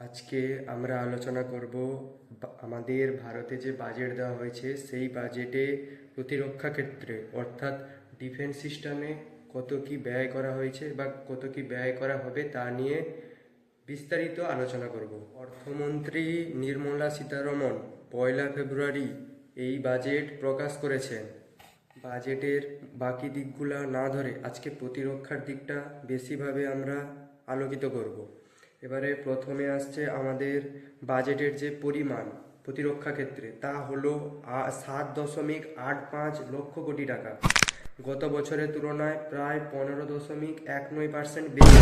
আজকে আমরা আলোচনা করব আমাদের ভারতে যে বাজেট দেওয়া হয়েছে সেই বাজেটে প্রতিরক্ষা ক্ষেত্রে অর্থাৎ ডিফেন্স সিস্টেমে কত কি ব্যয় করা হয়েছে বা কত কি ব্যয় করা হবে তা নিয়ে বিস্তারিত আলোচনা করব। অর্থমন্ত্রী নির্মলা সীতারমণ 1 ফেব্রুয়ারি এই বাজেট প্রকাশ করেছেন। বাজেটের বাকি দিকগুলা না ধরে আজকে প্রতিরক্ষার দিকটা বেশিভাবে আমরা আলোকিত করব। এবারে প্রথমে আসছে আমাদের বাজেটের যে পরিমাণ প্রতিরক্ষা ক্ষেত্রে, তা হলো 7.85 লক্ষ কোটি টাকা। গত বছরের তুলনায় প্রায় 15.19% বেশি।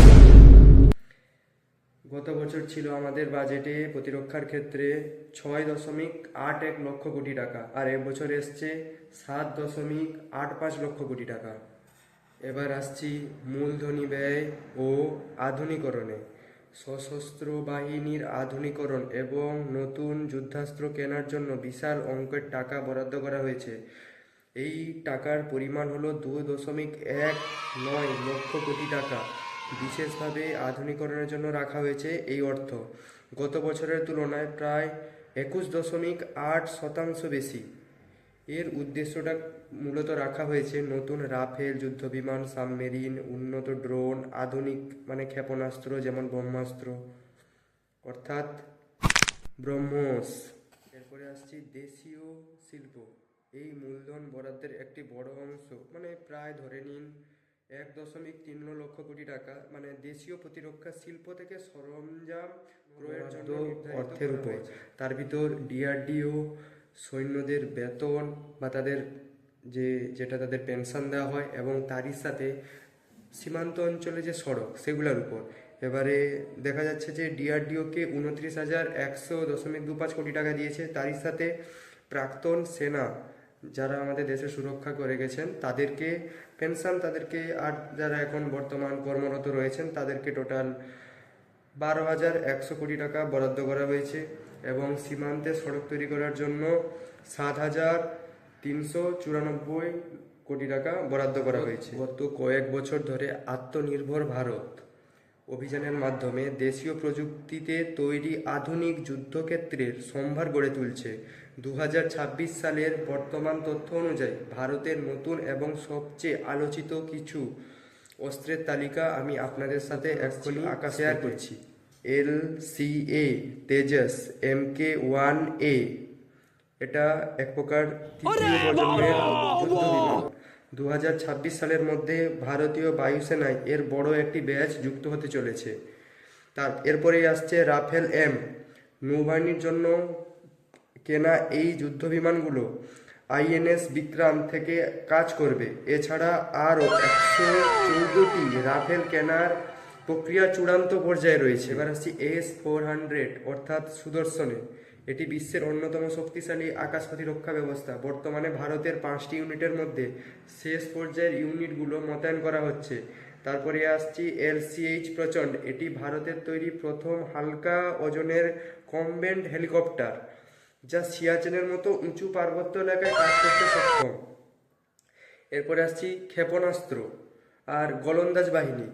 গত বছর ছিল আমাদের বাজেটে প্রতিরক্ষার ক্ষেত্রে 6.81 লক্ষ কোটি টাকা, আর এবছর এসছে 7.85 লক্ষ কোটি টাকা। এবার আসছি মূলধনী ব্যয় ও আধুনিকরণে। সশস্ত্র বাহিনীর আধুনিকরণ এবং নতুন যুদ্ধাস্ত্র কেনার জন্য বিশাল অঙ্কের টাকা বরাদ্দ করা হয়েছে। এই টাকার পরিমাণ হলো 2.19 লক্ষ কোটি টাকা। বিশেষভাবে আধুনিকরণের জন্য রাখা হয়েছে এই অর্থ গত বছরের তুলনায় প্রায় 21.8% বেশি। এর উদ্দেশ্যটা মূলত রাখা হয়েছে নতুন রাফেল যুদ্ধবিমান, সাবমেরিন, উন্নত ড্রোন, আধুনিক ক্ষেপণাস্ত্র যেমন ব্রহ্মাস্ত্র অর্থাৎ ব্রহ্মোস। এরপরে আসছি দেশীয় শিল্প। এই মূলধন বরাদ্দের একটি বড় অংশ প্রায় ধরে নিন 1.3 লক্ষ কোটি টাকা দেশীয় প্রতিরক্ষা শিল্প থেকে সরঞ্জাম ক্রয়ের জন্য অর্থের উপর। তার ভিতর ডিআরডিও সৈন্যদের বেতন বা তাদের যেটা তাদের পেনশন দেওয়া হয়, এবং তারই সাথে সীমান্ত অঞ্চলে যে সড়ক সেগুলোর উপর। এবারে দেখা যাচ্ছে যে ডিআরডিওকে 29,100.25 কোটি টাকা দিয়েছে। তারই সাথে প্রাক্তন সেনা যারা আমাদের দেশের সুরক্ষা করে গেছেন তাদেরকে পেনশন, তাদেরকে আর যারা এখন বর্তমান কর্মরত রয়েছেন তাদেরকে টোটাল 12,100 কোটি টাকা বরাদ্দ করা হয়েছে। এবং সীমান্তে সড়ক তৈরি করার জন্য 7,394 কোটি টাকা বরাদ্দ করা হয়েছে। গত কয়েক বছর ধরে আত্মনির্ভর ভারত অভিযানের মাধ্যমে দেশীয় প্রযুক্তিতে তৈরি আধুনিক যুদ্ধক্ষেত্রের সম্ভার গড়ে তুলছে। 2026 সালের বর্তমান তথ্য অনুযায়ী ভারতের নতুন এবং সবচেয়ে আলোচিত কিছু অস্ত্রের তালিকা আমি আপনাদের সাথে এক্ষুনি শেয়ার করছি। LCA তেজস MK1A, এটা এক প্রকার তৃতীয় প্রজন্মের যুদ্ধ বিমান। 2026 সালের মধ্যে ভারতীয় বায়ুসেনায় এর বড় একটি ব্যাচ যুক্ত হতে চলেছে। এরপরেই আসছে রাফেল M। নৌবাহিনীর জন্য কেনা এই যুদ্ধ বিমানগুলো INS বিক্রাম থেকে কাজ করবে। এছাড়া আরও 114টি রাফেল কেনার প্রক্রিয়া চূড়ান্ত পর্যায়ে রয়েছে। এবার আসছি S-400 অর্থাৎ সুদর্শনে। এটি বিশ্বের অন্যতম শক্তিশালী আকাশ প্রতিরক্ষা ব্যবস্থা। বর্তমানে ভারতের 5টি ইউনিটের মধ্যে শেষ পর্যায়ের ইউনিটগুলো মোতায়েন করা হচ্ছে। তারপরে আসছি LCH প্রচণ্ড। এটি ভারতের তৈরি প্রথম হালকা ওজনের কমব্যাট হেলিকপ্টার, যা সিয়াচেনের মতো উঁচু পার্বত্য এলাকায় কাজ করতে সক্ষম। এরপরে আসছি ক্ষেপণাস্ত্র আর গোলন্দাজ বাহিনী।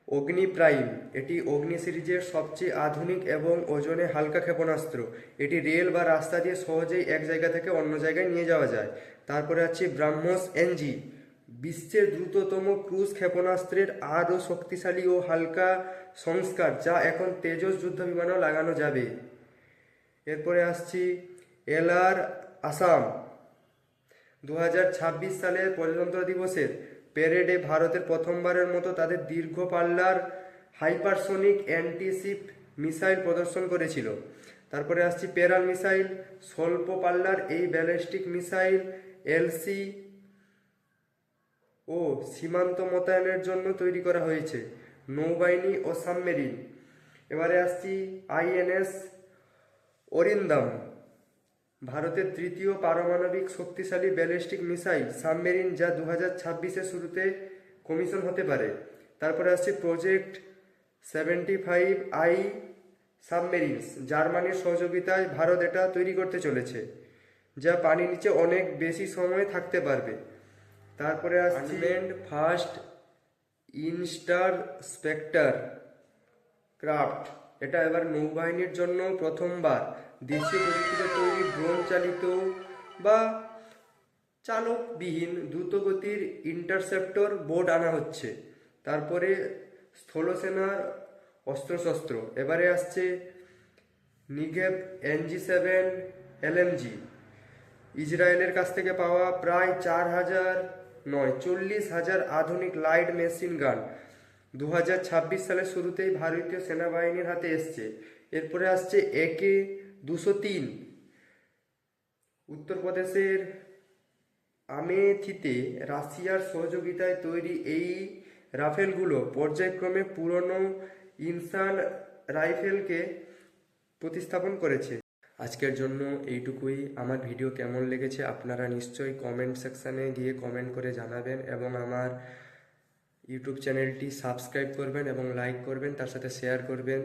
অগ্নি প্রাইম, এটি অগ্নি সিরিজের সবচেয়ে আধুনিক এবং ওজনে হালকা ক্ষেপণাস্ত্র। এটি রেল বা রাস্তা দিয়ে সহজেই এক জায়গা থেকে অন্য জায়গায় নিয়ে যাওয়া যায়। তারপরে আছে ব্রাহ্মস NG, বিশ্বের দ্রুততম ক্রুজ ক্ষেপণাস্ত্রের আরও শক্তিশালী ও হালকা সংস্কার, যা এখন তেজস যুদ্ধ বিমানেও লাগানো যাবে। এরপরে আসছি LR আসাম। 2026 সালের প্রজাতন্ত্র দিবসের প্যারেডে ভারতের প্রথমবারের মতো তাদের দীর্ঘ পাল্লার হাইপারসোনিক অ্যান্টিশিপ মিসাইল প্রদর্শন করেছিল। তারপরে আসছি পেরাল মিসাইল। স্বল্প পাল্লার এই ব্যালিস্টিক মিসাইল LC ও সীমান্ত মোতায়েনের জন্য তৈরি করা হয়েছে। নৌবাহিনী ও সাবমেরিন। এবারে আসছি INS অরিন্দম, ভারতের তৃতীয় পারমাণবিক শক্তিশালী ব্যালিস্টিক মিসাইল সাবমেরিন, যা 2026-এর শুরুতে কমিশন হতে পারে। তারপরে আসছে প্রজেক্ট 75I সাবমেরিনস। জার্মানির সহযোগিতায় ভারত এটা তৈরি করতে চলেছে, যা পানির নিচে অনেক বেশি সময় থাকতে পারবে। তারপরে আসছে ফার্স্ট ইনস্টার স্পেক্টার ক্রাফট। এটা এবার নৌবাহিনীর জন্য প্রথমবার দেশীয় প্রযুক্তিতে তৈরি ড্রোন চালিত বা চালকবিহীন দ্রুতগতির ইন্টারসেপ্টর বোট আনা হচ্ছে। তারপরে স্থলসেনার অস্ত্রশস্ত্র, এবারে আসছে নিগেভ NG7 LMG, ইসরায়েলের কাছ থেকে পাওয়া প্রায় 4,000 নয় 40,000 আধুনিক লাইট মেশিন গান 2026 সালের শুরুতেই ভারতীয় সেনাবাহিনীর হাতে এসছে। এরপরে আসছে AK-203, উত্তরপ্রদেশের আমেথিতে রাশিয়ার সহযোগিতায় তৈরি এই রাফেলগুলো পর্যায়ক্রমে পুরনো ইনসান রাইফেলকে প্রতিস্থাপন করেছে। আজকের জন্য এইটুকুই। আমার ভিডিও কেমন লেগেছে আপনারা নিশ্চয়ই কমেন্ট সেকশানে গিয়ে কমেন্ট করে জানাবেন, এবং আমার ইউটিউব চ্যানেলটি সাবস্ক্রাইব করবেন এবং লাইক করবেন, তার সাথে শেয়ার করবেন।